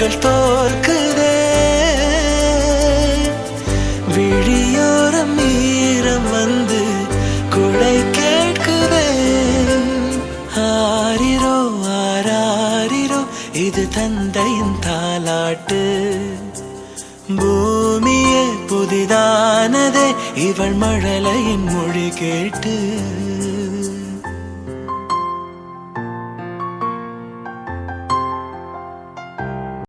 கண்கள் தோற்குதே விழியோரம் ஈரம் வந்து குடை கேட்குதே ஆரிரோ ஆராரிரோ இது தந்தையின் தாலாட்டு பூமியே புதிதானதே இவள் மழலையின் மொழி கேட்டு